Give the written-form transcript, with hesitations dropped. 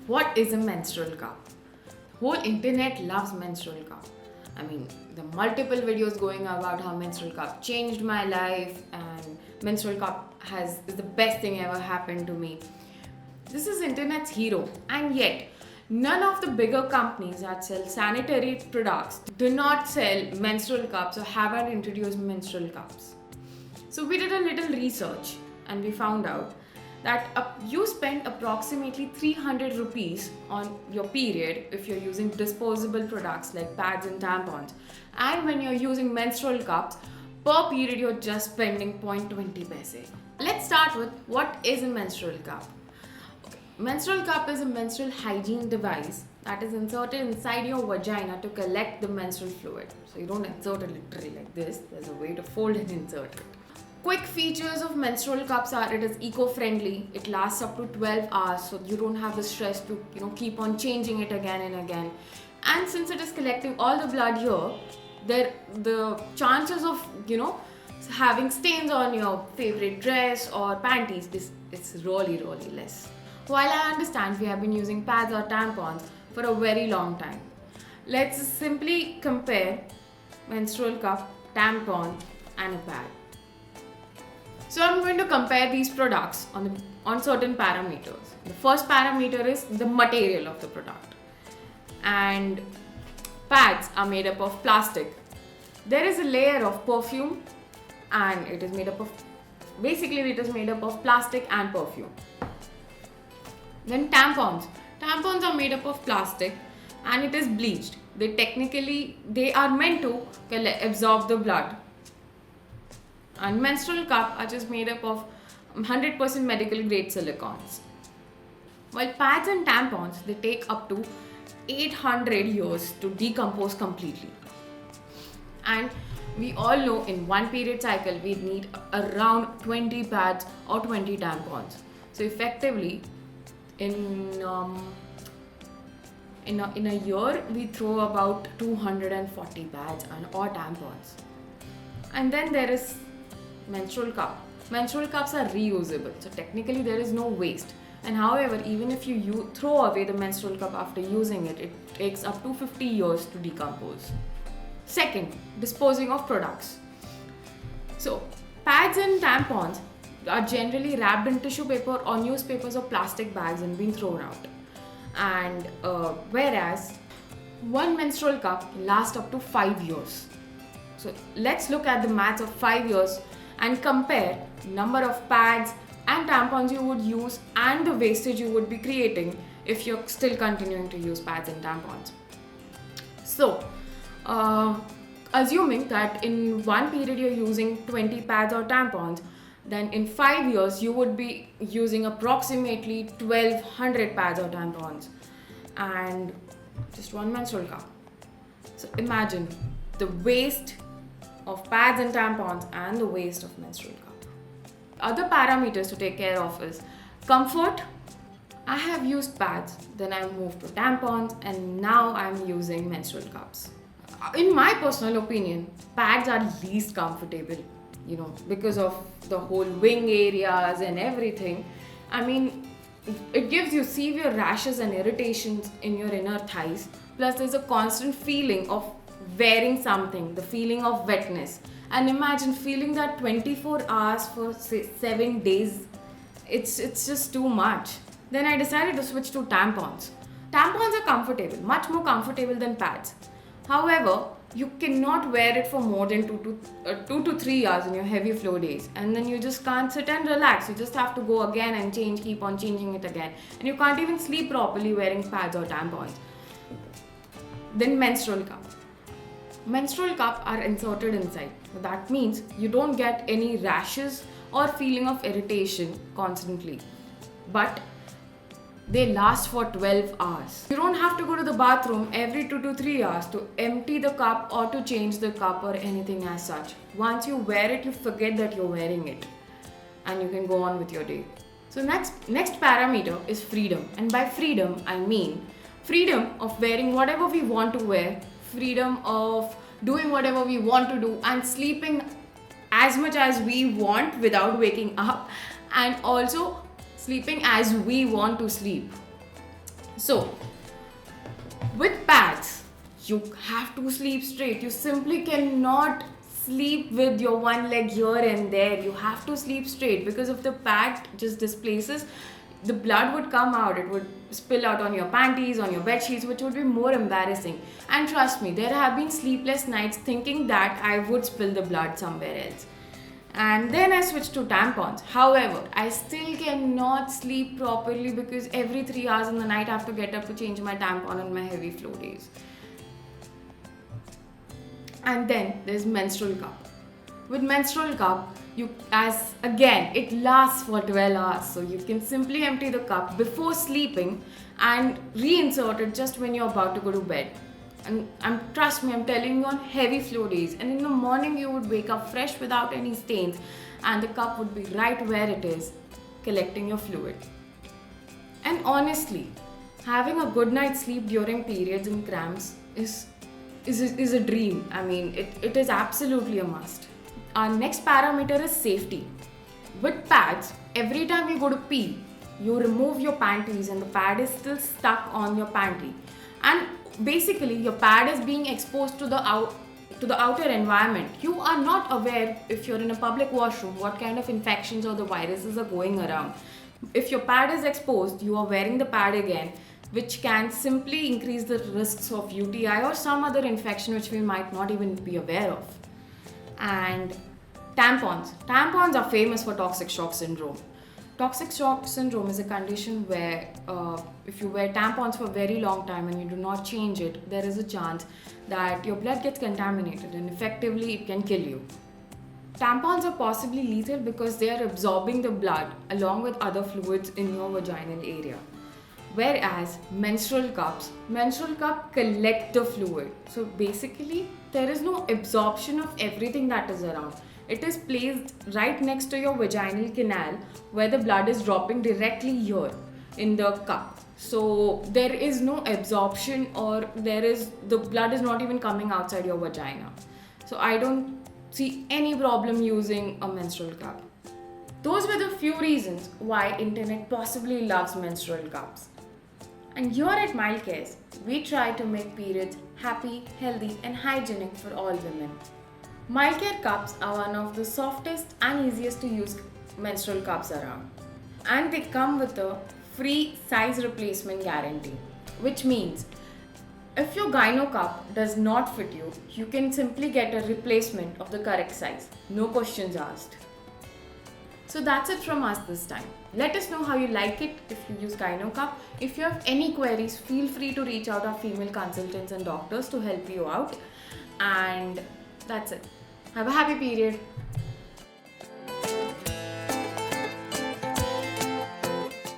What is a menstrual cup? Whole internet loves menstrual cup. I mean, the multiple videos going about how menstrual cup changed my life and menstrual cup is the best thing ever happened to me. This is internet's hero, and yet none of the bigger companies that sell sanitary products do not sell menstrual cups or haven't introduced menstrual cups. So we did a little research and we found out that you spend approximately 300 rupees on your period if you're using disposable products like pads and tampons. And when you're using menstrual cups, per period you're just spending 0.20 paise. Let's start with what is a menstrual cup. Menstrual cup is a menstrual hygiene device that is inserted inside your vagina to collect the menstrual fluid. So you don't insert it literally like this, there's a way to fold and insert it. Quick features of menstrual cups are it is eco-friendly, it lasts up to 12 hours, so you don't have the stress to keep on changing it again and again. And since it is collecting all the blood here, the chances of having stains on your favorite dress or panties it's really less. While I understand we have been using pads or tampons for a very long time, let's simply compare menstrual cup, tampon and a pad. So I'm going to compare these products on certain parameters. The first parameter is the material of the product. And pads are made up of plastic. There is a layer of perfume and it is made up of plastic and perfume. Then tampons. Tampons are made up of plastic and it is bleached. They are meant to absorb the blood. And menstrual cup are just made up of 100% medical grade silicones. While pads and tampons, they take up to 800 years to decompose completely. And we all know in one period cycle we need around 20 pads or 20 tampons. So effectively, in a year we throw about 240 pads or tampons. And then there is menstrual cup. Menstrual cups are reusable, so technically there is no waste. And however, even if you throw away the menstrual cup after using it, it takes up to 50 years to decompose. Second, disposing of products. So, pads and tampons are generally wrapped in tissue paper or newspapers or plastic bags and being thrown out. And whereas one menstrual cup can last up to 5 years. So let's look at the maths of 5 years and compare number of pads and tampons you would use and the wastage you would be creating if you're still continuing to use pads and tampons. So, assuming that in one period you're using 20 pads or tampons, then in 5 years you would be using approximately 1200 pads or tampons and just one menstrual cup. So imagine the waste of pads and tampons and the waste of menstrual cup. Other parameters to take care of is comfort. I have used pads, then I moved to tampons, and now I'm using menstrual cups. In my personal opinion, pads are least comfortable, because of the whole wing areas and everything. I mean, it gives you severe rashes and irritations in your inner thighs. Plus, there's a constant feeling of wearing something, the feeling of wetness. And imagine feeling that 24 hours for 7 days. It's just too much. Then I decided to switch to tampons. Tampons are comfortable, much more comfortable than pads. However, you cannot wear it for more than 2 to 3 hours in your heavy flow days, and then you just can't sit and relax. You just have to go again and keep on changing it again, and you can't even sleep properly wearing pads or tampons. Then menstrual cup. Menstrual cup are inserted inside. That means you don't get any rashes or feeling of irritation constantly, but they last for 12 hours. You don't have to go to the bathroom every 2 to 3 hours to empty the cup or to change the cup or anything as such. Once you wear it, you forget that you're wearing it and you can go on with your day. So next parameter is freedom. And by freedom, I mean freedom of wearing whatever we want to wear, freedom of doing whatever we want to do and sleeping as much as we want without waking up, and also sleeping as we want to sleep. So, with pads, you have to sleep straight. You simply cannot sleep with your one leg here and there. You have to sleep straight, because if the pad just displaces, the blood would come out. It would spill out on your panties, on your bed sheets, which would be more embarrassing. And trust me, there have been sleepless nights thinking that I would spill the blood somewhere else. And then I switched to tampons. However, I still cannot sleep properly because every 3 hours in the night I have to get up to change my tampon on my heavy flow days. And then there's menstrual cup. With menstrual cup, you as again it lasts for 12 hours, so you can simply empty the cup before sleeping and reinsert it just when you're about to go to bed. And trust me, I'm telling you, on heavy flow days, and in the morning you would wake up fresh without any stains, and the cup would be right where it is, collecting your fluid. And honestly, having a good night's sleep during periods and cramps is a dream. I mean, it is absolutely a must. Our next parameter is safety. With pads, every time you go to pee, you remove your panties and the pad is still stuck on your panty. And basically, your pad is being exposed to the outer environment. You are not aware, if you're in a public washroom, what kind of infections or the viruses are going around. If your pad is exposed, you are wearing the pad again, which can simply increase the risks of UTI or some other infection which we might not even be aware of. And tampons. Tampons are famous for toxic shock syndrome. Toxic shock syndrome is a condition where if you wear tampons for a very long time and you do not change it, there is a chance that your blood gets contaminated and effectively it can kill you. Tampons are possibly lethal because they are absorbing the blood along with other fluids in your vaginal area. Whereas menstrual cup collect the fluid. So basically, there is no absorption of everything that is around. It is placed right next to your vaginal canal where the blood is dropping directly here in the cup. So there is no absorption, or the blood is not even coming outside your vagina. So I don't see any problem using a menstrual cup. Those were the few reasons why internet possibly loves menstrual cups. And here at Mild Cares, we try to make periods happy, healthy, and hygienic for all women. Mild Care cups are one of the softest and easiest to use menstrual cups around. And they come with a free size replacement guarantee, which means if your gyno cup does not fit you, you can simply get a replacement of the correct size. No questions asked. So that's it from us this time. Let us know how you like it if you use Gyno Cup. If you have any queries, feel free to reach out our female consultants and doctors to help you out. And that's it. Have a happy period.